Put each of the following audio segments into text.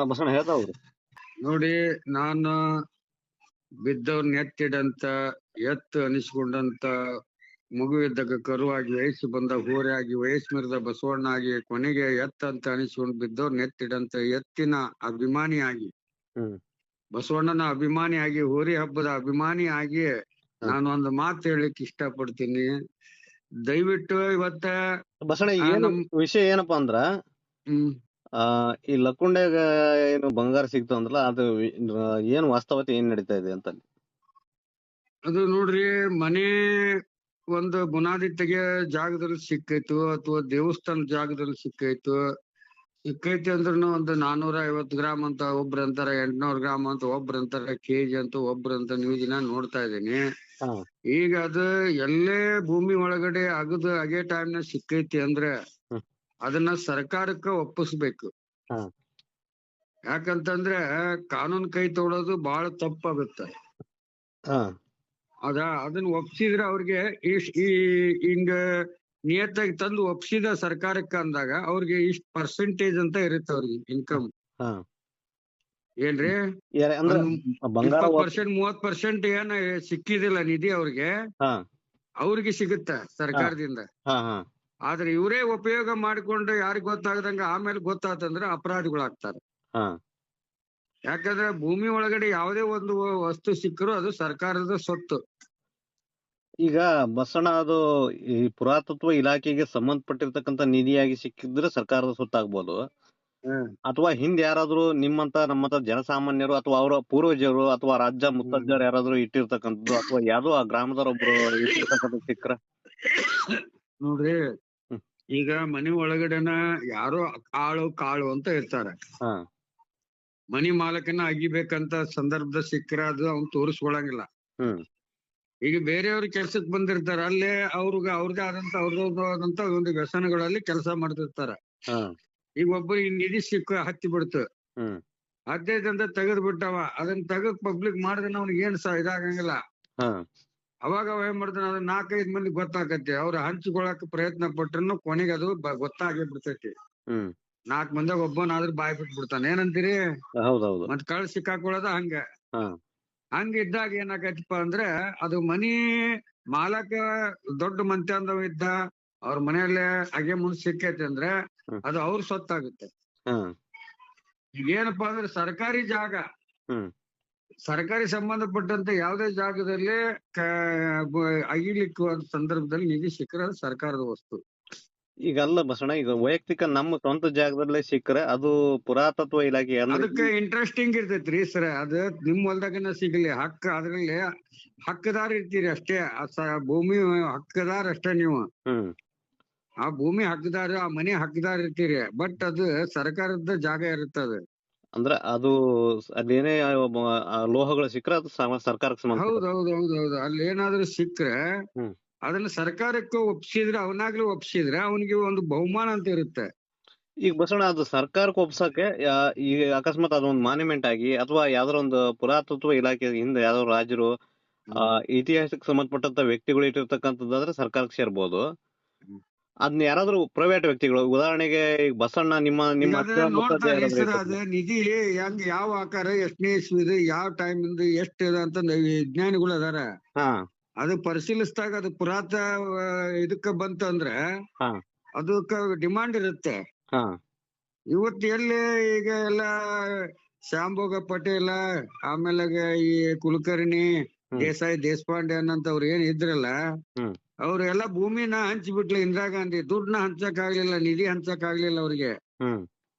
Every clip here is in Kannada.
ಬಸವಣ್ಣ ಹೇಳ್ತಾ ಹೋಗ್ರಿ. ನೋಡಿ, ನಾನು ಬಿದ್ದವ್ರನ್ನ ಎತ್ತಿಡಂತ, ಎತ್ತು ಅನಿಸ್ಕೊಂಡಂತ, ಮಗುವಿದ್ದಾಗ ಕರುವಾಗಿ, ವಯಸ್ಸು ಬಂದಾಗ ಹೋರೆಯಾಗಿ, ವಯಸ್ಸು ಮೀರಿದ ಬಸವಣ್ಣ ಆಗಿ, ಕೊನೆಗೆ ಎತ್ತಂತ ಅನಿಸ್ಕೊಂಡು ಬಿದ್ದವ್ರನ್ನ ಎತ್ತಿಡಂತ ಎತ್ತಿನ ಅಭಿಮಾನಿಯಾಗಿ, ಬಸವಣ್ಣನ ಅಭಿಮಾನಿಯಾಗಿ, ಹೋರಿ ಹಬ್ಬದ ಅಭಿಮಾನಿಯಾಗಿ ನಾನು ಒಂದು ಮಾತು ಹೇಳಿಕ್ ಇಷ್ಟಪಡ್ತೀನಿ. ದಯವಿಟ್ಟು ಇವತ್ತ ಬಸವಣ್ಣ ಏನು ವಿಷಯ ಏನಪ್ಪಾ ಅಂದ್ರ, ಈ ಲಕ್ಕುಂಡ್ಯಾಗ ಏನು ಬಂಗಾರ ಸಿಗ್ತು ಅಂದ್ರಲ್ಲ, ಅದು ಏನು ವಾಸ್ತವತೆ ಏನ್ ನಡೀತಾ ಇದೆ ಅಂತ? ಅದು ನೋಡ್ರಿ, ಮನೆ ಒಂದು ಬುನಾದಿ ತೆಗೆ ಜಾಗದಲ್ಲಿ ಸಿಕ್ಕೈತು ಅಥವಾ ದೇವಸ್ಥಾನ ಜಾಗದಲ್ಲಿ ಸಿಕ್ಕೈತು ಅಂದ್ರೂ ಒಂದು 450 ಗ್ರಾಮ್ ಅಂತ ಒಬ್ರು ಅಂತಾರ, 800 ಗ್ರಾಮ್ ಅಂತ ಒಬ್ರು ಅಂತಾರ, ಕೆಜಿ ಅಂತ ಒಬ್ರು ಅಂತ ನ್ಯೂಸ್ ನ ನೋಡ್ತಾ ಇದ್ದೀನಿ. ಈಗ ಅದು ಎಲ್ಲೇ ಭೂಮಿ ಒಳಗಡೆ ಅದೇ ಟೈಮ್ ನ ಸಿಕ್ಕೈತಿ ಅಂದ್ರೆ ಅದನ್ನ ಸರ್ಕಾರಕ್ಕ ಒಪ್ಪಿಸ್ಬೇಕು. ಯಾಕಂತಂದ್ರೆ ಕಾನೂನು ಕೈ ತೊಗೊಳೋದು ಬಹಳ ತಪ್ಪಾಗುತ್ತೆ. ಅದನ್ನ ಒಪ್ಸಿದ್ರೆ ಅವ್ರಿಗೆ ಹಿಂಗ ನಿಯತ್ತಾಗಿ ತಂದು ಒಪ್ಸಿದ ಸರ್ಕಾರಕ್ಕ ಅಂದಾಗ ಅವ್ರಿಗೆ ಇಷ್ಟ ಪರ್ಸೆಂಟೇಜ್ ಅಂತ ಇರುತ್ತೆ ಅವ್ರಿಗೆ ಇನ್ಕಮ್. ಏನ್ರಿ 20% 30% ಏನ ಸಿಕ್ಕಿದಿಲ್ಲ ನಿಧಿ ಅವ್ರಿಗೆ ಸಿಗುತ್ತೆ ಸರ್ಕಾರದಿಂದ. ಆದ್ರೆ ಇವರೇ ಉಪಯೋಗ ಮಾಡಿಕೊಂಡು ಯಾರಿಗ್ ಗೊತ್ತಾಗದಂಗ ಆಮೇಲೆ ಗೊತ್ತಾತಂದ್ರೆ ಅಪರಾಧಿಗಳಾಗ್ತಾರೆ. ಯಾಕಂದ್ರೆ ಭೂಮಿ ಒಳಗಡೆ ಯಾವುದೇ ಒಂದು ವಸ್ತು ಸಿಕ್ಕರು ಅದು ಸರ್ಕಾರದ ಸೊತ್ತು. ಈಗ ಬಸವಣ್ಣ, ಅದು ಈ ಪುರಾತತ್ವ ಇಲಾಖೆಗೆ ಸಂಬಂಧಪಟ್ಟಿರ್ತಕ್ಕಂಥ ನಿಧಿಯಾಗಿ ಸಿಕ್ಕಿದ್ರೆ ಸರ್ಕಾರದ ಸೊತ್ತಾಗ್ಬೋದು, ಅಥವಾ ಹಿಂದ್ ಯಾರಾದ್ರೂ ನಿಮ್ಮಂತ ನಮ್ಮಂತ ಜನಸಾಮಾನ್ಯರು ಅಥವಾ ಅವರ ಪೂರ್ವಜರು ಅಥವಾ ರಾಜ್ಯ ಮುತ್ತಜ್ಜರು ಯಾರಾದ್ರೂ ಇಟ್ಟಿರ್ತಕ್ಕಂಥದ್ದು, ಅಥವಾ ಯಾವ್ದೋ ಆ ಗ್ರಾಮದವರೊಬ್ರು ಇಟ್ಟಿರ್ತಕ್ಕಂಥ ಸಿಕ್ಕ್ರ? ನೋಡ್ರಿ, ಈಗ ಮನೆ ಒಳಗಡೆನ ಯಾರೋ ಕಾಳು ಅಂತ ಇರ್ತಾರೆ. ಮನಿ ಮಾಲಕನ ಅಗಿಬೇಕಂತ ಸಂದರ್ಭದ ಸಿಕ್ಕರ ಅದು ಅವ್ನು ತೋರಿಸ್ಕೊಳಂಗಿಲ್ಲ. ಈಗ ಬೇರೆಯವ್ರ ಕೆಲ್ಸಕ್ ಬಂದಿರ್ತಾರ, ಅಲ್ಲೇ ಅವ್ರದೇ ಆದಂತ ಒಂದು ವ್ಯಸನಗಳಲ್ಲಿ ಕೆಲಸ ಮಾಡ್ತಿರ್ತಾರ. ಈಗ ಒಬ್ಬರಿಗೆ ನಿಧಿ ಹತ್ತಿ ಬಿಡ್ತು, ಹತ್ತೈದಂತ ತೆಗೆದ್ ಬಿಟ್ಟವ, ಅದನ್ನ ತೆಗೆದ್ ಪಬ್ಲಿಕ್ ಮಾಡಿದ್ರೆ ಅವ್ನಿಗೆ ಏನ್ ಇದಾಗಂಗಿಲ್ಲ. ಅವಾಗ ಏನ್ ಮಾಡ್ತಾನ, ಅದ್ 4-5 ಮಂದಿ ಗೊತ್ತಾಕತಿ, ಅವ್ರು ಹಂಚಿಕೊಳಕ್ ಪ್ರಯತ್ನ ಪಟ್ರು ಕೊನೆಗೆ ಅದು ಗೊತ್ತಾಗೇ ಬಿಡ್ತೈತಿ. 4 ಮಂದಿಯಾಗ ಒಬ್ಬನಾದ್ರೂ ಬಾಯ್ ಬಿಟ್ಬಿಡ್ತಾನೆ. ಏನಂತೀರಿ? ಮತ್ ಕಳ್ ಸಿಕ್ಕಾಕೊಳ್ಳೋದ ಹಂಗಿದ್ದಾಗ ಏನಾಗೈತಿಪ್ಪ ಅಂದ್ರೆ, ಅದು ಮನಿ ಮಾಲಕ ದೊಡ್ಡ ಮಂತ್ಯಂದವ ಇದ್ದ, ಅವ್ರ ಮನೆಯಲ್ಲೇ ಹಾಗೆ ಮುಂದ್ ಸಿಕ್ಕೈತಿ ಅಂದ್ರೆ ಅದು ಅವ್ರ ಸೊತ್ತಾಗುತ್ತೆ. ಏನಪ್ಪಾ ಅಂದ್ರೆ ಸರ್ಕಾರಿ ಜಾಗ, ಸರ್ಕಾರಿ ಸಂಬಂಧಪಟ್ಟಂತ ಯಾವುದೇ ಜಾಗದಲ್ಲಿ ಅಗಿಲಿಕ್ಕೆ ಸಂದರ್ಭದಲ್ಲಿ ನಿಧಿ ಸಿಕ್ಕರೆ ಅದು ಸರ್ಕಾರದ ವಸ್ತು. ಈಗ ಅಲ್ಲ ಬಸಣ್ಣ, ಈಗ ವೈಯಕ್ತಿಕ ನಮ್ಮ ಸ್ವಂತ ಜಾಗದಲ್ಲೇ ಸಿಕ್ಕರೆ ಅದು ಪುರಾತತ್ವ ಇಲಾಖೆ ಅದಕ್ಕೆ ಇಂಟ್ರೆಸ್ಟಿಂಗ್ ಇರ್ತೈತ್ರಿ ಸರ್. ಅದು ನಿಮ್ ಹೊಲ್ದಾಗನ ಸಿಗ್ಲಿ ಅದ್ರಲ್ಲಿ ಹಕ್ಕದಾರ ಇರ್ತೀರಿ ಅಷ್ಟೇ. ಭೂಮಿ ಹಕ್ಕದಾರ ಅಷ್ಟೇ ನೀವು. ಆ ಭೂಮಿ ಹಕ್ಕದಾರ, ಆ ಮನೆ ಹಕ್ಕದಾರ ಇರ್ತೀರಿ, ಬಟ್ ಅದು ಸರ್ಕಾರದ ಜಾಗ ಇರುತ್ತದ. ಅಂದ್ರೆ ಅದು ಅದೇನೇ ಲೋಹಗಳು ಸಿಕ್ಕರೆ ಅದು ಸರ್ಕಾರಕ್ಕೆ ಸಂಬಂಧ. ಹೌದೌದೌದೌದು. ಅಲ್ಲಿ ಏನಾದ್ರು ಸಿಕ್ಕ್ರೆ ಅದನ್ನ ಸರ್ಕಾರಕ್ಕೆ ಒಪ್ಸಿದ್ರೆ ಅವನಿಗೆ ಒಂದು ಬಹುಮಾನ ಅಂತ ಇರುತ್ತೆ. ಈಗ ಬಸವಣ್ಣ, ಅದು ಸರ್ಕಾರಕ್ಕೆ ಒಪ್ಸಕ್ಕೆ ಈಗ ಅಕಸ್ಮಾತ್ ಅದೊಂದು ಮಾನ್ಯುಮೆಂಟ್ ಆಗಿ ಅಥವಾ ಯಾವ್ದಾರ ಒಂದು ಪುರಾತತ್ವ ಇಲಾಖೆ ಹಿಂದೆ ಯಾವ್ದಾದ್ರು ರಾಜರು ಇತಿಹಾಸಕ್ಕೆ ಸಂಬಂಧಪಟ್ಟಂತ ವ್ಯಕ್ತಿಗಳು ಇಟ್ಟಿರ್ತಕ್ಕಂಥದ್ದಾದ್ರೆ ಸರ್ಕಾರಕ್ಕೆ ಸೇರ್ಬೋದು. ಅದನ್ನ ಯಾರಾದ್ರೂ ಪ್ರೈವೇಟ್ ವ್ಯಕ್ತಿಗಳು, ಉದಾಹರಣೆಗೆ ಈಗ ಬಸಣ್ಣ ನಿಮ್ಮ ನಿಧಿ ಹೆಂಗ್ ಯಾವ ಆಕಾರ, ಎಷ್ಟನೇ ಇಸ್ವಿದು, ಯಾವ ಟೈಮ್ ಇಂದ ಎಷ್ಟು ಅಂತ ವಿಜ್ಞಾನಿಗಳು ಅದಾರ. ಅದು ಪರಿಶೀಲಿಸಿದಾಗ ಅದು ಪುರಾತ ಇದಕ್ಕ ಬಂತಂದ್ರೆ ಅದಕ್ಕ ಡಿಮಾಂಡ್ ಇರುತ್ತೆ. ಇವತ್ತು ಎಲ್ಲಿ ಈಗ ಎಲ್ಲ ಶ್ಯಾಂಭೋಗ ಪಟೇಲ, ಆಮೇಲೆ ಈ ಕುಲಕರ್ಣಿ, ದೇಶಪಾಂಡೆ ಅನ್ನಂತವ್ರು ಏನ್ ಇದ್ರಲ್ಲ, ಅವ್ರೆಲ್ಲಾ ಭೂಮಿನ ಹಂಚಿಬಿಟ್ಲ. ಇಂದಿರಾ ಗಾಂಧಿ ದುಡ್ಡನ್ನ ಹಂಚಕ್ ಆಗ್ಲಿಲ್ಲ, ನಿಧಿ ಹಂಚಕ್ ಆಗ್ಲಿಲ್ಲ ಅವ್ರಿಗೆ.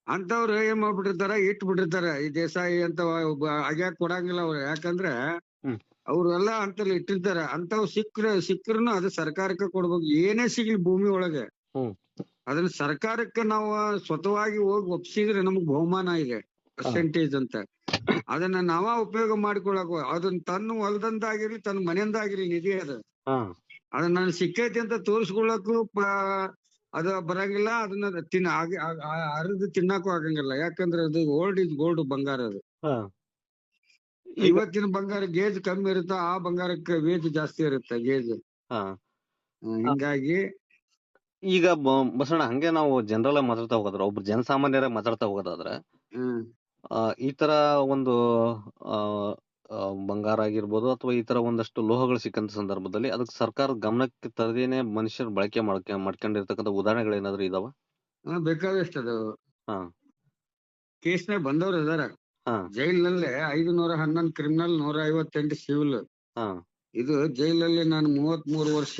ಅಂತವ್ರು ಏನ್ ಮಾಡ್ಬಿಟ್ಟಿರ್ತಾರ, ಇಟ್ಬಿಟ್ಟಿರ್ತಾರ. ಈ ದೇಸಾಯಿ ಅಂತ ಆಗ್ಯಾಕ ಕೊಡಂಗಿಲ್ಲ ಅವ್ರು, ಯಾಕಂದ್ರೆ ಅವ್ರೆಲ್ಲಾ ಅಂತಲ್ಲಿ ಇಟ್ಟಿರ್ತಾರ. ಅಂತವ್ ಸಿಕ್ಕ್ರನು ಅದು ಸರ್ಕಾರಕ್ಕೆ ಕೊಡ್ಬೇಕು. ಏನೇ ಸಿಗ್ಲಿ ಭೂಮಿ ಒಳಗೆ ಅದನ್ನ ಸರ್ಕಾರಕ್ಕೆ ನಾವು ಸ್ವತಃವಾಗಿ ಹೋಗಿ ಒಪ್ಸಿದ್ರೆ ನಮಗ್ ಬಹುಮಾನ ಇದೆ, ಪರ್ಸೆಂಟೇಜ್ ಅಂತ. ಅದನ್ನ ನಾವ ಉಪಯೋಗ ಮಾಡ್ಕೊಳಕ್, ಅದನ್ನ ತನ್ನ ಹೊಲದಂದಾಗಿರ್ಲಿ ತನ್ನ ಮನೆಯಿಂದಾಗಿರ್ಲಿ ನಿಧಿ ಅದನ್ನ ನಾನು ಸಿಕ್ಕೈತಿ ಅಂತ ತೋರ್ಸ್ಕೊಳಕು ಅದು ಬರಂಗಿಲ್ಲ. ಅದನ್ನ ಅರಿದು ತಿನ್ನಕ್ಕೂ ಆಗಂಗಿಲ್ಲ. ಯಾಕಂದ್ರೆ ಅದು ಓಲ್ಡ್ ಇಸ್ ಗೋಲ್ಡ್ ಬಂಗಾರ. ಅದು ಇವತ್ತಿನ ಬಂಗಾರ ಗೇಜ್ ಕಮ್ಮಿ ಇರುತ್ತೆ, ಆ ಬಂಗಾರಕ್ಕೆ ವೇಜ್ ಜಾಸ್ತಿ ಇರುತ್ತೆ, ಗೇಜ್. ಹಿಂಗಾಗಿ ಈಗ ಬಸಣ್ಣ, ಹಂಗೆ ನಾವು ಜನರಲ್ ಮಾತಾಡ್ತಾ ಹೋಗೋದ್ರ, ಒಬ್ರು ಜನಸಾಮಾನ್ಯರ ಮಾತಾಡ್ತಾ ಹೋಗೋದಾದ್ರೆ ಈ ತರ ಒಂದು ಆ, ಆ, ಬಂಗಾರ ಆಗಿರ್ಬೋದು ಅಥವಾ ಈ ತರ ಒಂದಷ್ಟು ಲೋಹಗಳು ಸಿಕ್ಕಂತ ಸಂದರ್ಭದಲ್ಲಿ ಅದಕ್ಕೆ ಸರ್ಕಾರ ಗಮನಕ್ಕೆ ತರದೇನೆ ಮನುಷ್ಯರು ಬಳಕೆ ಮಾಡ್ಕೊಂಡಿರ್ತಕ್ಕಂಥ ಉದಾಹರಣೆಗಳು ಏನಾದ್ರು ಇದಾವ? ಬೇಕಾದಷ್ಟು ಅದು ಹಾ ಕೇಸ್ನಾಗ ಬಂದವ್ರು ಇದಾರ. ಹಾ ಜೈಲಿನಲ್ಲೇ 511 ಕ್ರಿಮಿನಲ್, 158 ಸಿವಿಲ್. ಹಾ ಇದು ಜೈಲಲ್ಲಿ ನಾನು 33 ವರ್ಷ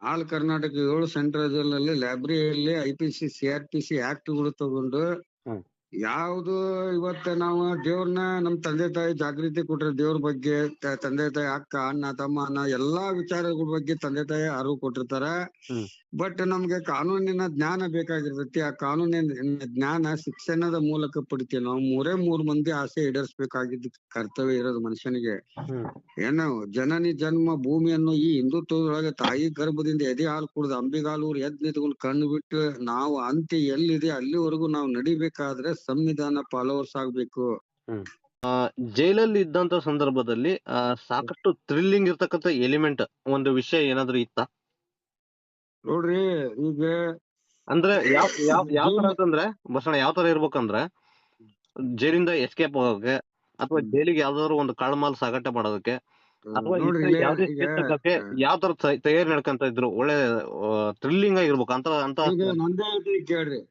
ಆಲ್ ಕರ್ನಾಟಕ 7 ಸೆಂಟ್ರಲ್ ಜೈಲಿನಲ್ಲಿ ಲೈಬ್ರರಿಯಲ್ಲಿ IPC CRPC ಆಕ್ಟ್ಗಳು ತಗೊಂಡು ಹ್ಮ್ ಯಾವ್ದು ಇವತ್ತ ನಾವು ದೇವ್ರನ್ನ ನಮ್ ತಂದೆ ತಾಯಿ ಜಾಗೃತಿ ಕೊಟ್ರೆ ದೇವ್ರ ಬಗ್ಗೆ, ತಂದೆ ತಾಯಿ ಅಕ್ಕ ಅಣ್ಣ ತಮ್ಮ ಅಣ್ಣ ಎಲ್ಲಾ ವಿಚಾರಗಳ ಬಗ್ಗೆ ತಂದೆ ತಾಯಿ ಅರಿವು ಕೊಟ್ಟಿರ್ತಾರ. ಹ್ಮ್ ಬಟ್ ನಮ್ಗೆ ಕಾನೂನಿನ ಜ್ಞಾನ ಬೇಕಾಗಿರ್ತೈತಿ. ಆ ಕಾನೂನಿನ ಜ್ಞಾನ ಶಿಕ್ಷಣದ ಮೂಲಕ ಪಡಿತೀವಿ ನಾವು. 3 ಮಂದಿ ಆಸೆ ಈಡೇರಿಸಬೇಕಾಗಿದ್ದ ಕರ್ತವ್ಯ ಇರೋದು ಮನುಷ್ಯನಿಗೆ. ಹ್ಮ್ ಏನು ಜನನಿ ಜನ್ಮ ಭೂಮಿಯನ್ನು ಈ ಹಿಂದುತ್ವದೊಳಗೆ ತಾಯಿ ಗರ್ಭದಿಂದ ಎದೆ ಹಾಲು ಕುಡ್ದು ಅಂಬಿಗಾಲೂರು ಎದ್ ನಿಂತ್ಕೊಂಡು ಕಣ್ಣು ಬಿಟ್ಟು ನಾವು ಅಂತ್ಯ ಎಲ್ಲಿದೆ ಅಲ್ಲಿವರೆಗೂ ನಾವು ನಡಿಬೇಕಾದ್ರೆ ಸಂವಿಧಾನ ಫಾಲೋವರ್ಸ್ ಆಗ್ಬೇಕು. ಹ್ಮ್ ಜೈಲಲ್ಲಿ ಇದ್ದಂತ ಸಂದರ್ಭದಲ್ಲಿ ಸಾಕಷ್ಟು ಥ್ರಿಲ್ಲಿಂಗ್ ಇರ್ತಕ್ಕಂಥ ಎಲಿಮೆಂಟ್ ಒಂದು ವಿಷಯ ಏನಾದ್ರು ಇತ್ತ? ನೋಡ್ರಿ ಈಗ ಅಂದ್ರೆ ಯಾವ ತರ ಅಂತಂದ್ರೆ ಬಸಣ್ಣ ಯಾವ ತರ ಇರ್ಬೇಕಂದ್ರೆ ಜೈಲಿಂದ ಎಸ್ಕೇಪ್ ಆಗೋಕೆ ಅಥವಾ ಜೈಲಿಗೆ ಯಾವ್ದಾದ್ರು ಒಂದು ಕಾಳ್ಮಾಲ್ ಸಾಗಾಟ ಮಾಡೋದಕ್ಕೆ ಅಥವಾ ಯಾವ್ದೇ ಕ್ಷೇತ್ರಕ್ಕೆ ಯಾವ ತರ ತಯಾರಿ ನಡ್ಕೊಂತ ಇದ್ರು ಒಳ್ಳೆ ಥ್ರಿಲ್ಲಿಂಗ್ ಆಗಿರ್ಬೇಕು ಅಂತ ನಂದೇ ಕೇಳ್ರಿ.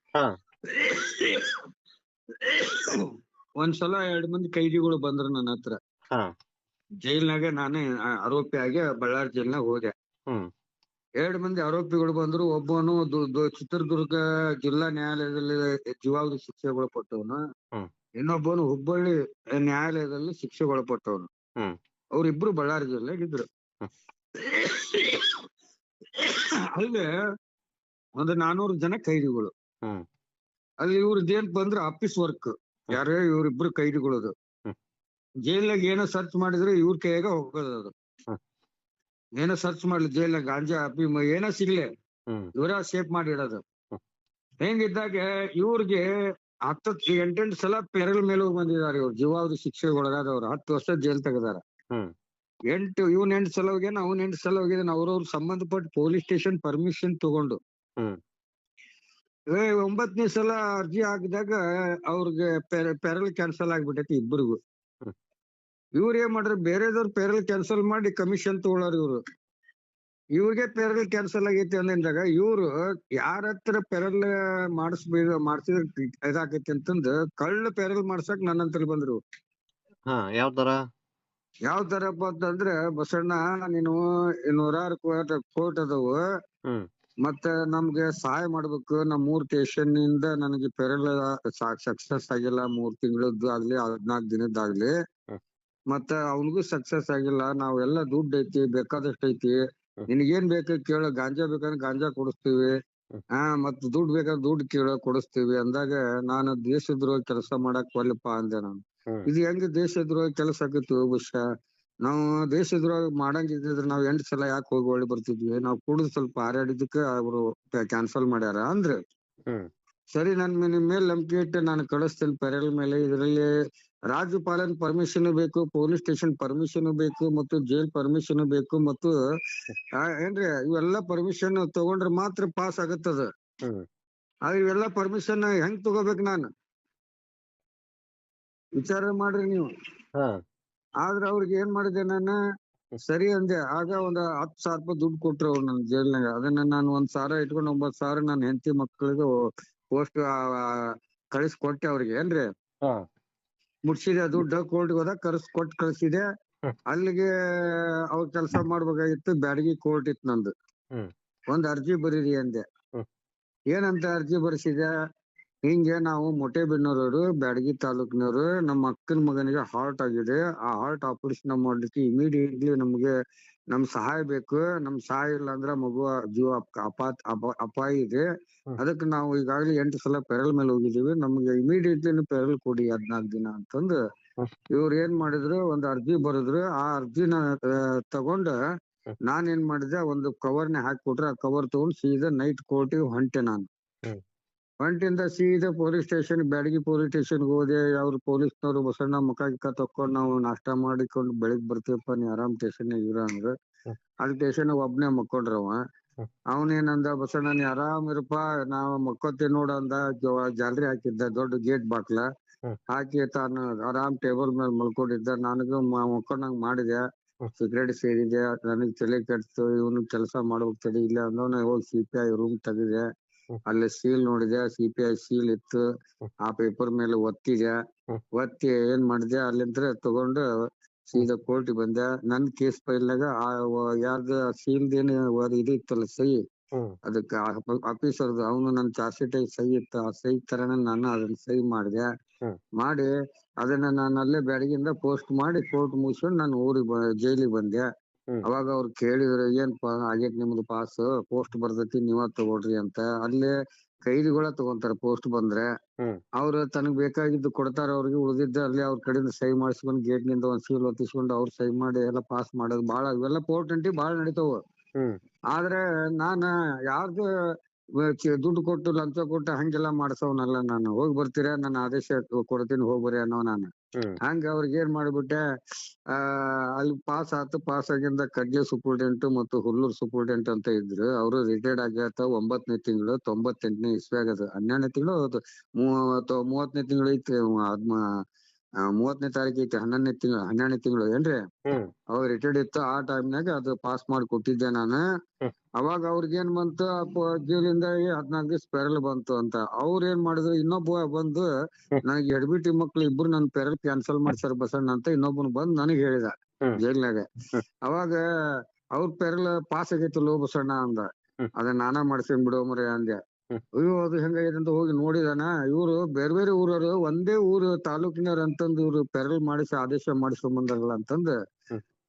ಒಂದ್ಸಲ 2 ಮಂದಿ ಕೈದಿಗಳು ಬಂದ್ರು ನನ್ನ ಹತ್ರ. ಜೈಲ್ನಾಗ ನಾನೇ ಆರೋಪಿ ಆಗಿ ಬಳ್ಳಾರಿ ಜೈಲ್ನಾಗ ಹೋದೆ. 2 ಮಂದಿ ಆರೋಪಿಗಳು ಬಂದ್ರು. ಒಬ್ಬನು ಚಿತ್ರದುರ್ಗ ಜಿಲ್ಲಾ ನ್ಯಾಯಾಲಯದಲ್ಲಿ ಜೀವಾವಧಿ ಶಿಕ್ಷೆಗೊಳಪಟ್ಟವನು, ಇನ್ನೊಬ್ಬನು ಹುಬ್ಬಳ್ಳಿ ನ್ಯಾಯಾಲಯದಲ್ಲಿ ಶಿಕ್ಷೆಗೊಳಪಟ್ಟವನು. ಅವ್ರಿಬ್ರು ಬಳ್ಳಾರಿ ಜಿಲ್ಲೆಗೆ ಇದ್ರು. ಅಲ್ಲಿ ಒಂದು 400 ಜನ ಕೈದಿಗಳು. ಅಲ್ಲಿ ಇವ್ರದ್ದೇನ್ ಬಂದ್ರ ಆಫೀಸ್ ವರ್ಕ್. ಯಾರೇ ಇವ್ರಿಬ್ರು ಕೈದಿಗಳದು. ಜೈಲ್ನಾಗ ಏನೋ ಸರ್ಚ್ ಮಾಡಿದ್ರೆ ಇವ್ರ ಕೈಯಾಗ ಹೋಗೋದು. ಏನೋ ಸರ್ಚ್ ಮಾಡ್ಲಿ ಜೈಲ್ನಾಗ ಗಾಂಜಾ ಏನೋ ಸಿಗ್ಲಿ ಇವರ ಶೇಪ್ ಮಾಡಿ ಇಡೋದು. ಹೆಂಗಿದ್ದಾಗ ಇವ್ರಿಗೆ 8 ಸಲ ಪೆರಲ್ ಮೇಲೆ ಬಂದಿದ್ದಾರೆ. ಇವ್ರು ಜೀವಾವಧಿ ಶಿಕ್ಷೆಗೆ ಒಳಗಾದವ್ರು 10 ವರ್ಷ ಜೈಲ್ ತೆಗದಾರ. 8 ಸಲ ಹೋಗ್ಯಾನ, ಅವ್ನ್ 8 ಸಲ ಹೋಗಿದಾನ. ಅವ್ರವ್ರ ಸಂಬಂಧಪಟ್ಟ ಪೊಲೀಸ್ ಸ್ಟೇಷನ್ ಪರ್ಮಿಷನ್ ತಗೊಂಡು 9ನೇ ಸಲ ಅರ್ಜಿ ಹಾಕಿದಾಗ ಅವ್ರಿಗೆ ಪೆರಲ್ ಕ್ಯಾನ್ಸಲ್ ಆಗ್ಬಿಟ್ಟೈತಿ ಇಬ್ಬರಿಗೂ. ಇವ್ರ ಏನ್ ಮಾಡ್ರಿ, ಬೇರೆದವ್ರ ಪೆರಲ್ ಕ್ಯಾನ್ಸಲ್ ಮಾಡಿ ಕಮಿಷನ್ ತಗೊಳ್ಳಾರ ಇವ್ರು. ಇವ್ರಿಗೆ ಪೆರಲ್ ಕ್ಯಾನ್ಸಲ್ ಆಗೈತಿ ಅಂದಾಗ ಇವ್ರು ಯಾರ ಹತ್ರ ಪೆರಲ್ ಮಾಡ್ಸಿದ್ರ ಇದಾಕೈತಿ ಅಂತಂದು ಕಳ್ಳ ಪೆರಲ್ ಮಾಡ್ಸಕ್ ನನ್ನ ಹತ್ರ ಬಂದ್ರು. ಯಾವ ತರಪ್ಪ ಅಂತಂದ್ರೆ, ಬಸಣ್ಣ ನೀನು 106 ಕೋರ್ಟ್ ಅದಾವು, ಮತ್ತ ನಮ್ಗೆ ಸಹಾಯ ಮಾಡ್ಬೇಕು. ನಮ್ 3 ಸ್ಟೇಷನ್ ಇಂದ ನನಗೆ ಪೆರಲ್ ಸಕ್ಸಸ್ ಆಗಿಲ್ಲ. 3 ತಿಂಗಳದ್ದು ಆಗ್ಲಿ 14 ದಿನದ್ದಾಗ್ಲಿ. ಮತ್ತ ಅವನಿಗೂ ಸಕ್ಸಸ್ ಆಗಿಲ್ಲ. ನಾವೆಲ್ಲ ದುಡ್ಡು ಐತಿ, ಬೇಕಾದಷ್ಟು ಐತಿ. ನಿನಗೇನ್ ಬೇಕು ಕೇಳ, ಗಾಂಜಾ ಬೇಕಂದ್ರೆ ಗಾಂಜಾ ಕೊಡಿಸ್ತೀವಿ, ಮತ್ ದುಡ್ಡು ಬೇಕಾದ್ರೆ ದುಡ್ಡು ಕೇಳ ಕೊಡಿಸ್ತೀವಿ ಅಂದಾಗ ನಾನು ದೇಶದ್ರೋಹ ಕೆಲಸ ಮಾಡಕ್ ಒಲ್ಲಪ್ಪ ಅಂದೆ ನಾನು. ಇದು ಹೆಂಗ ದೇಶದ್ರೋಹ ಕೆಲಸ ಆಕೈತಿ ಬಹುಶಃ? ನಾವು ದೇಶದ್ರೋಹ ಮಾಡಂಗಿದ್ರೆ ನಾವ್ 8 ಸಲ ಯಾಕೆ ಹೋಗಿ ಒಳ್ಳೆ ಬರ್ತಿದ್ವಿ? ನಾವ್ ಕುಡಿದು ಸ್ವಲ್ಪ ಹಾರಾಡಿದಕ್ಕ ಅವರು ಕ್ಯಾನ್ಸಲ್ ಮಾಡ್ಯಾರ ಅಂದ್ರೆ ಸರಿ. ನಿಮ್ ಮೇಲೆ ನಂಬಿಕೆ ಇಟ್ಟು ನಾನು ಕಳಿಸ್ತೇನೆ ಪೆರಲ್ ಮೇಲೆ. ಇದರಲ್ಲಿ ರಾಜ್ಯಪಾಲನ್ ಪರ್ಮಿಷನ್ ಬೇಕು, ಪೊಲೀಸ್ ಸ್ಟೇಷನ್ ಪರ್ಮಿಷನ್ ಬೇಕು, ಮತ್ತು ಜೈಲ್ ಪರ್ಮಿಷನ್ ಬೇಕು, ಮತ್ತು ಏನ್ರಿ ಇವೆಲ್ಲಾ ಪರ್ಮಿಷನ್ ತಗೊಂಡ್ರೆ ಮಾತ್ರ ಪಾಸ್ ಆಗತ್ತದ. ಇವೆಲ್ಲಾ ಪರ್ಮಿಷನ್ ಹೆಂಗ್ ತಗೋಬೇಕು ನಾನು? ವಿಚಾರ ಮಾಡ್ರಿ ನೀವು. ಆದ್ರ ಅವ್ರಿಗೆ ಏನ್ ಮಾಡಿದೆ ನಾನು, ಸರಿ ಅಂದೆ. ಆಗ ಒಂದ್ 10,000 ರೂಪಾಯಿ ದುಡ್ಡು ಕೊಟ್ರು ಅವ್ರು ನನ್ ಜೈಲ್ನಾಗ. ಅದನ್ನ ನಾನು 1,000 ಇಟ್ಕೊಂಡು 9,000 ನನ್ನ ಹೆಂಡತಿ ಮಕ್ಕಳಿಗೆ ಪೋಸ್ಟ್ ಕಳಿಸ್ಕೊಟ್ಟೆ ಅವ್ರಿಗೆ. ಏನ್ರಿ ಮುಟ್ಸಿದೆ ದುಡ್ಡು. ಕೋರ್ಟ್ಗೆ ಹೋದಾಗ ಕೊಟ್ಟು ಕಳ್ಸಿದೆ. ಅಲ್ಲಿಗೆ ಅವ್ರ ಕೆಲ್ಸ ಮಾಡ್ಬೇಕಾಗಿತ್ತು. ಬ್ಯಾಡಗಿ ಕೋರ್ಟ್ ಇತ್ತು ನಂದು. ಒಂದ್ ಅರ್ಜಿ ಬರೀರಿ ಅಂದೆ. ಏನಂತ ಅರ್ಜಿ ಬರ್ಸಿದೆ, ಹಿಂಗೆ ನಾವು ಮೊಟೆಬೆನ್ನೂರವ್ರು, ಬ್ಯಾಡಗಿ ತಾಲೂಕಿನವ್ರು, ನಮ್ಮ ಅಕ್ಕನ ಮಗನಿಗೆ ಹಾರ್ಟ್ ಆಗಿದೆ. ಆ ಹಾರ್ಟ್ ಆಪರೇಷನ್ ಮಾಡ್ಲಿಕ್ಕೆ ಇಮಿಡಿಯೇಟ್ಲಿ ನಮ್ ಸಹಾಯ ಬೇಕು. ನಮ್ ಸಹಾಯ ಇಲ್ಲ ಅಂದ್ರ ಮಗು ಜೀವ ಅಪಾಯ ಇದೆ. ಅದಕ್ಕೆ ನಾವು ಈಗಾಗಲೇ 8 ಸಲ ಪೆರಲ್ ಮೇಲೆ ಹೋಗಿದೀವಿ. ನಮ್ಗೆ ಇಮಿಡಿಯೇಟ್ಲಿ ಪೆರಲ್ ಕೊಡಿ 14 ದಿನ ಅಂತಂದು ಇವ್ರು ಏನ್ ಮಾಡಿದ್ರು, ಒಂದ್ ಅರ್ಜಿ ಬರೆದ್ರು. ಆ ಅರ್ಜಿನ ತಗೊಂಡ ನಾನ್ ಏನ್ ಮಾಡಿದೆ, ಒಂದು ಕವರ್ನ ಹಾಕೊಟ್ರೆ ಆ ಕವರ್ ತಗೊಂಡು ಸೀದಾ ನೈಟ್ ಕೋರ್ಟಿಗೆ ಹೊಂಟೆ ನಾನು. ಹೊಂಟಿಂದ ಸೀದಾ police station, Byadgi police station ಹೋದೆ. ಅವ್ರು ಪೊಲೀಸ್ನವ್ರು ಬಸಣ್ಣ ಮುಖ ತಕೊಂಡ್ ನಾವು ನಾಷ್ಟ ಮಾಡಿಕೊಂಡು ಬೆಳಿಗ್ ಬರ್ತೀವಪ್ಪ, ನೀ ಆರಾಮ್ ಸ್ಟೇಷನ್ ಇರ ಅಂದ್ರ. ಅಲ್ಲಿ ಸ್ಟೇಷನ್ ಒಬ್ನೇ ಮಕ್ಕೊಂಡ್ರವ. ಅವನೇನಂದ, ಬಸಣ್ಣ ನೀ ಆರಾಮ್ ಇರಪ್ಪ, ನಾವ್ ಮಕ್ಕೋತೀವಿ ನೋಡ ಅಂದ. ಜಾಲರಿ ಹಾಕಿದ್ದ ದೊಡ್ಡ ಗೇಟ್ ಬಾಕ್ಲ. ಹಾಕಿ ತಾನು ಆರಾಮ್ ಟೇಬಲ್ ಮೇಲೆ ಮಲ್ಕೊಂಡಿದ್ದ. ನನಗೂ ಮಕ್ಕೊಂಡಂಗ್ ಮಾಡಿದೆ. ಸಿಗರೇಟ್ ಸೇದಿದೆ. ನನಗ್ ತಲೆ ಕೆಡ್ತು. ಇವನು ಕೆಲಸ ಮಾಡ್ಬೇಕು ತಡಿ ಇಲ್ಲ ಅಂದವನ ಹೋಗಿ CPI ರೂಮ್ ತೆಗೆದೆ. ಅಲ್ಲಿ ಸೀಲ್ ನೋಡಿದೆ. CPI ಸೀಲ್ ಇತ್ತು. ಆ ಪೇಪರ್ ಮೇಲೆ ಒತ್ತಿದೆ. ಒತ್ತಿ ಏನ್ ಮಾಡಿದೆ ಅಲ್ಲಿಂದ ತಗೊಂಡು ಸೀದಾ ಕೋರ್ಟಿಗೆ ಬಂದೆ. ನನ್ ಕೇಸ್ ಫೈಲ್ನಾಗ ಯಾರ್ದು ಸೀಲ್ದೇನು ಇದು ಇತ್ತಲ್ಲ ಸಹಿ, ಅದಕ್ಕೆ ಆಫೀಸರ್ದು ಅವನು ನನ್ ಚಾರ್ಜ್ ಶೀಟ್ ಸಹಿ ಇತ್ತು. ಆ ಸಹಿ ತರನ ನಾನು ಅದನ್ನ ಸಹಿ ಮಾಡಿದೆ. ಮಾಡಿ ಅದನ್ನ ನಾನು ಅಲ್ಲೇ ಬೆಳಗಿಂದ ಪೋಸ್ಟ್ ಮಾಡಿ ಕೋರ್ಟ್ ಮುಗಿಸ್ಕೊಂಡು ನಾನು ಊರಿಗೆ ಜೈಲಿಗೆ ಬಂದೆ. ಅವಾಗ ಅವ್ರು ಕೇಳಿದ್ರು, ಏನ್ಪಾ ಆಗೇತ್ ನಿಮ್ದು ಪಾಸ್, ಪೋಸ್ಟ್ ಬರ್ತೈತಿ ನೀವ ತಗೊಳ್ರಿ ಅಂತ. ಅಲ್ಲೇ ಕೈದಿಗಳ ತಗೊಂತಾರ ಪೋಸ್ಟ್ ಬಂದ್ರೆ. ಅವ್ರು ತನಗ್ ಬೇಕಾಗಿದ್ದು ಕೊಡ್ತಾರ ಅವ್ರಿಗೆ, ಉಳಿದಿದ್ದ ಅಲ್ಲಿ ಅವ್ರ ಕಡೆಯಿಂದ ಸಹಿ ಮಾಡಿಸ್ಕೊಂಡು ಗೇಟ್ ನಿಂದ ಒಂದ್ ಸೀಲ್ ಒತ್ತಿಸ್ಕೊಂಡು ಅವ್ರು ಸಹಿ ಮಾಡಿ ಎಲ್ಲ ಪಾಸ್ ಮಾಡೋದು ಬಾಳ ಇವೆಲ್ಲ ಪೋರ್ಟಂಟಿ ಬಾಳ ನಡೀತಾವ. ಆದ್ರೆ ನಾನ ಯಾರ್ದು ದುಡ್ಡು ಕೊಟ್ಟು ಲಂಚ ಕೊಟ್ಟು ಹಂಗೆಲ್ಲ ಮಾಡ್ಸವ್ನಲ್ಲ ನಾನು. ಹೋಗಿ ಬರ್ತೀರಾ ನನ್ನ ಆದೇಶ ಕೊಡ್ತೀನಿ ಹೋಗ್ಬರಿ ಅನ್ನೋ ನಾನು. ಹಂಗ ಅವ್ರಿಗೆ ಏನ್ ಮಾಡ್ಬಿಟ್ಟೆ, ಅಲ್ಲಿ ಪಾಸ್ ಆತು. ಪಾಸ್ ಆಗಿಂದ ಕಡ್ಲೆ ಸೂಪರ್ಡೆಂಟ್ ಮತ್ತು ಹುಲ್ಲೂರ್ ಸೂಪರ್ಡೆಂಟ್ ಅಂತ ಇದ್ರು. ಅವರು ರಿಟೈರ್ಡ್ ಆಗ್ಯಾತ 9ನೇ ತಿಂಗಳು 98ನೇ ಇಸ್ವಿಯಾಗ. ಅದು 12ನೇ ತಿಂಗಳು 30ನೇ ತಿಂಗಳು ಐತಿ. 30ನೇ ತಾರೀಕು ಐತಿ. 12ನೇ ತಿಂಗಳು ಏನ್ರಿ, ಅವಾಗ ರಿಟೈರ್ಡ್ ಇತ್ತು. ಆ ಟೈಮ್ನಾಗ ಅದು ಪಾಸ್ ಮಾಡಿ ಕೊಟ್ಟಿದ್ದೆ ನಾನು. ಅವಾಗ ಅವ್ರಿಗೆ ಏನ್ ಬಂತು, ಜೈಲಿಂದ 14 ದಿವಸ ಪೆರಲ್ ಬಂತು ಅಂತ. ಅವ್ರ ಏನ್ ಮಾಡಿದ್ರು, ಇನ್ನೊಬ್ಬ ಬಂದು ನನಗೆ ಎಡ್ಬಿಟ್ಟಿ ಮಕ್ಳು ಇಬ್ರು ನನ್ ಪೆರಲ್ ಕ್ಯಾನ್ಸಲ್ ಮಾಡ್ಸಾರ ಬಸಣ್ಣ ಅಂತ ಇನ್ನೊಬ್ಬನು ಬಂದ್ ನನಗ್ ಹೇಳಿದ ಜೈಲ್ನಾಗ. ಅವಾಗ ಅವ್ರ ಪೆರಲ್ ಪಾಸ್ ಆಗೈತಲ್ಲೋ ಬಸಣ್ಣ ಅಂದ. ಅದನ್ನ ನಾನಾ ಮಾಡ್ಸೇನ್ ಬಿಡೋ ಮರೆ ಅಂದೆ. ಅಯ್ಯೋ ಅದು ಹೆಂಗಾಗೈತೆ ಅಂತ ಹೋಗಿ ನೋಡಿದಾನ. ಇವ್ರು ಬೇರೆ ಬೇರೆ ಊರವರು ಒಂದೇ ಊರು ತಾಲೂಕಿನವ್ರ ಅಂತಂದು ಇವ್ರು ಪೆರಲ್ ಮಾಡಿಸಿ ಆದೇಶ ಮಾಡಿಸ್ಕೊಂಡ್ ಬಂದಾರಲ್ಲ ಅಂತಂದ್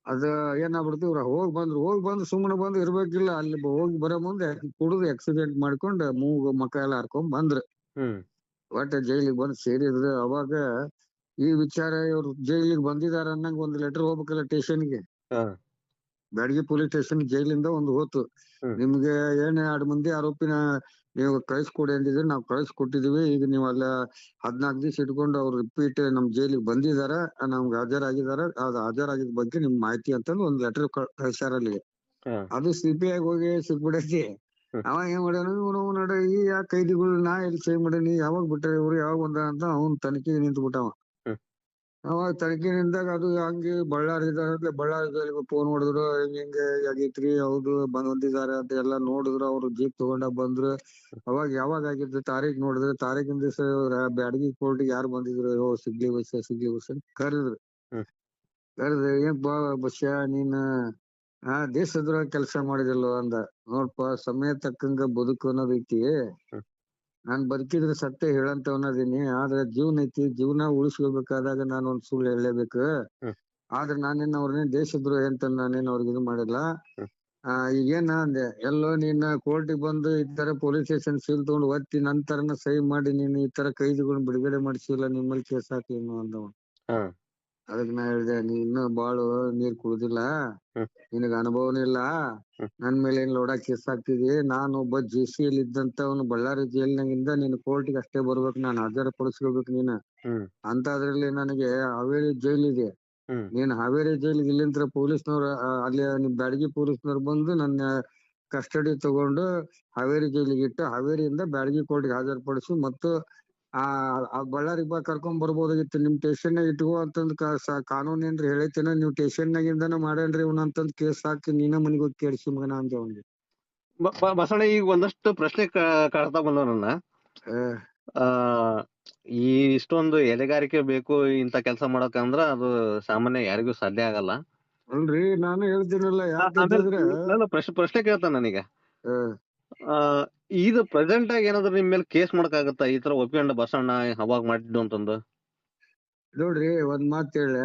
ಅದ ಏನಾಗ್ಬಿಡ್ತು. ಇವ್ರ ಹೋಗಿ ಬಂದು ಸುಮ್ಮನೆ ಬಂದು ಇರ್ಬೇಕಿಲ್ಲ. ಅಲ್ಲಿ ಹೋಗಿ ಬರೋ ಮುಂದೆ ಕುಡಿದು ಆಕ್ಸಿಡೆಂಟ್ ಮಾಡ್ಕೊಂಡ್ ಮೂಗು ಮಕ್ಕ ಎಲ್ಲ ಹರ್ಕೊಂಡ್ ಬಂದ್ರು. ಒಟ್ಟ ಜೈಲಿಗೆ ಬಂದ್ ಸೇರಿದ್ರು. ಅವಾಗ ಈ ವಿಚಾರ ಇವ್ರು ಜೈಲಿಗೆ ಬಂದಿದಾರ ಅನ್ನಂಗ್ ಒಂದ್ ಲೆಟರ್ ಹೋಗ್ಬೇಕಲ್ಲ ಸ್ಟೇಷನ್ಗೆ. ಬ್ಯಾಡಗಿ ಪೊಲೀಸ್ ಸ್ಟೇಷನ್ ಜೈಲಿಂದ ಒಂದು ಹೋತು. ನಿಮ್ಗೆ ಏನ್ 2 ಮಂದಿ ಆರೋಪಿನ ನೀವು ಕಳಿಸ್ಕೊಡಿ ಅಂದಿದ್ರೆ ನಾವ್ ಕಳಿಸ್ಕೊಟ್ಟಿದೀವಿ. ಈಗ ನೀವ್ ಅಲ್ಲ 14 ದಿವಸ ಇಟ್ಕೊಂಡು ಅವ್ರು ರಿಪೀಟ್ ನಮ್ ಜೈಲಿಗೆ ಬಂದಿದಾರ, ನಮ್ಗೆ ಹಾಜರಾಗಿದಾರ. ಅದು ಹಾಜರಾಗಿದ್ ಬಗ್ಗೆ ನಿಮ್ ಮಾಹಿತಿ ಅಂತಂದು ಒಂದ್ ಲೆಟರ್ ಕಳ್ಸ್ಯಾರ ಅಲ್ಲಿಗೆ. ಅದು CPI ಹೋಗಿ ಸಿಕ್ಬಿಡೈತಿ. ಅವ ಏನ್ ಮಾಡ್ಯಾನ, ಇವನು ನೋಡ ಈ ಯಾ ಕೈದಿಗಳು ನಾ ಎಲ್ಲಿ ಸಹಿ ಮಾಡೀನಿ, ಯಾವಾಗ ಬಿಟ್ರೆ ಇವ್ರು ಯಾವಾಗ ಬಂದ ಅಂತ ಅವ್ನ್ ತನಿಖೆಗೆ ನಿಂತು ಬಿಟ್ಟವ. ಅವಾಗ ತನಿಖೆ ನಿಂತಾಗ ಅದು ಹಂಗೆ ಬಳ್ಳಾರಿ ಫೋನ್ ಮಾಡಿದ್ರು, ಹಿಂಗೆ ಆಗೈತ್ರಿ, ಹೌದು ಬಂದಿದ್ದಾರೆ ಅಂತ ಎಲ್ಲ ನೋಡಿದ್ರು. ಅವ್ರು ಜೀಪ್ ತಗೊಂಡ ಬಂದ್ರು. ಅವಾಗ ಯಾವಾಗ ಆಗಿದ್ದು ತಾರೀಖ್ ನೋಡಿದ್ರೆ ತಾರೀಕಿನ ದಿವಸ ಬ್ಯಾಡಗಿ ಕೋರ್ಟಿಗೆ ಯಾರು ಬಂದಿದ್ರು, ಸಿಗ್ಲಿ ಬಸ್ ಕರೆದ್ರು. ಏನ್ ಬಸ್ಯ ನೀನ್ ದೇಶದ್ರೋಹ ಕೆಲಸ ಮಾಡಿದಿಲ್ಲೋ ಅಂದ. ನೋಡ್ಪ ಸಮಯ ತಕ್ಕಂಗ ಬದುಕು ಅನ್ನೋದೈತಿ. ನಾನ್ ಬದುಕಿದ್ರೆ ಸತ್ಯ ಹೇಳಂತವನದೀನಿ. ಆದ್ರೆ ಜೀವನ ಐತಿ, ಜೀವನ ಉಳಿಸ್ಕೋಬೇಕಾದಾಗ ನಾನು ಒಂದ್ ಸುಳ್ಳು ಹೇಳಲೇಬೇಕು. ಆದ್ರೆ ನಾನೇನ್ ಅವ್ರನ್ನೇನ್ ದೇಶದ್ರೋಹಿ ಅಂತ ನಾನೇನ್ ಅವ್ರಿಗೆ ಇದು ಮಾಡಿಲ್ಲ. ಈಗೇನ ಅಂದೆ, ಎಲ್ಲೋ ನೀನ್ ಕೋರ್ಟಿಗೆ ಬಂದು ಈ ತರ ಪೊಲೀಸ್ ಸ್ಟೇಷನ್ ಸೀಲ್ ತಗೊಂಡು ಒತ್ತಿ ನಂತರನ ಸಹಿ ಮಾಡಿ ನೀನ್ ಈ ತರ ಕೈದಿಗಳನ್ನ ಬಿಡುಗಡೆ ಮಾಡಿಸಿಲ್ಲ, ನಿಮ್ಮಲ್ಲಿ ಕೇಸ್ ಹಾಕೇನು ಅಂದವ. ಅದಕ್ ನಾ ಹೇಳ್ದೆ, ನೀ ಇನ್ನೂ ಬಾಳು ನೀರ್ ಕುಡ್ದಿಲ್ಲ, ನಿನಗ ಅನುಭವನೂ ಇಲ್ಲ. ನನ್ ಮೇಲೆ ಏನ್ ಲೋಡ ಕೇಸ್ ಹಾಕ್ತಿದಿ. ನಾನು ಒಬ್ಬ JC ಇದ್ದಂತವನು ಬಳ್ಳಾರಿ ಜೈಲ್ನಾಗಿಂದ ನೀನ್ ಕೋರ್ಟಿಗೆ ಅಷ್ಟೇ ಬರ್ಬೇಕು, ನಾನು ಹಾಜರ ಪಡಿಸ್ಕೋಬೇಕು ನೀನ್. ಅಂತದ್ರಲ್ಲಿ ನನಗೆ ಹಾವೇರಿ ಜೈಲ್ ಇದೆ. ನೀನ್ ಹಾವೇರಿ ಜೈಲಿಗೆ ಇಲ್ಲಿಂತ್ರ ಪೊಲೀಸ್ನವ್ರ ಅಲ್ಲಿ ನಿಮ್ ಬ್ಯಾಡಗಿ ಪೊಲೀಸ್ನವ್ರು ಬಂದು ನನ್ನ ಕಸ್ಟಡಿ ತಗೊಂಡು ಹಾವೇರಿ ಜೈಲಿಗೆ ಇಟ್ಟು ಹಾವೇರಿಯಿಂದ ಬ್ಯಾಡಗಿ ಕೋರ್ಟಿಗೆ ಹಾಜರುಪಡಿಸಿ ಮತ್ತು ಬಳ್ಳಾರಿ ಕರ್ಕೊಂಡ್ ಬರ್ಬೋದಾಗಿತ್ತು. ನಿಮ್ ಸ್ಟೇಷನ್ನಾಗ ಇಟ್ಕೋ ಅಂತಂದ್ ಕಾನೂನ್ ಏನ್ರಿ ಹೇಳೈತೇನ, ನೀವ್ ಸ್ಟೇಷನ್ನಾಗಿಂದನ ಮಾಡೇನ್ರಿ ಇವ್ನ ಅಂತಂದ್ ಕೇಸ್ ಹಾಕಿ ನೀನ ಮನಿಗ್ ಹೋಗಿ ಕೇಳಿಸಿ ಮಗನ ಅಂದೆ ಅವ್ನಿಗೆ. ಬಸಣ್ಣ, ಈಗ ಒಂದಷ್ಟು ಪ್ರಶ್ನೆ ಕಾಡ್ತಾ ಬಂದವ ನನ್ನ. ಈ ಇಷ್ಟೊಂದು ಎಲೆಗಾರಿಕೆ ಬೇಕು ಇಂತ ಕೆಲಸ ಮಾಡಕಂದ್ರ ಅದು ಸಾಮಾನ್ಯ ಯಾರಿಗೂ ಸಾಧ್ಯ ಆಗಲ್ಲ. ಅಲ್ರಿ ನಾನು ಹೇಳ್ತೀನಲ್ಲ, ಯಾಕಂದ್ರೆ ಪ್ರಶ್ನೆ ಕೇಳ್ತಾನ ನನಗ. ಇದು ಪ್ರೆಸೆಂಟ್ ಆಗಿ ಏನಾದ್ರು ನಿಮ್ ಮೇಲೆ ಕೇಸ್ ಮಾಡಕ್ಕಾಗತ್ತಾ, ಈ ತರ ಒಪ್ಕೊಂಡ ಬಸಣ್ಣ ಅವಾಗ ಮಾಡಿದ್ದು ಅಂತಂದು? ನೋಡ್ರಿ ಒಂದ್ ಮಾತ್ ಹೇಳ,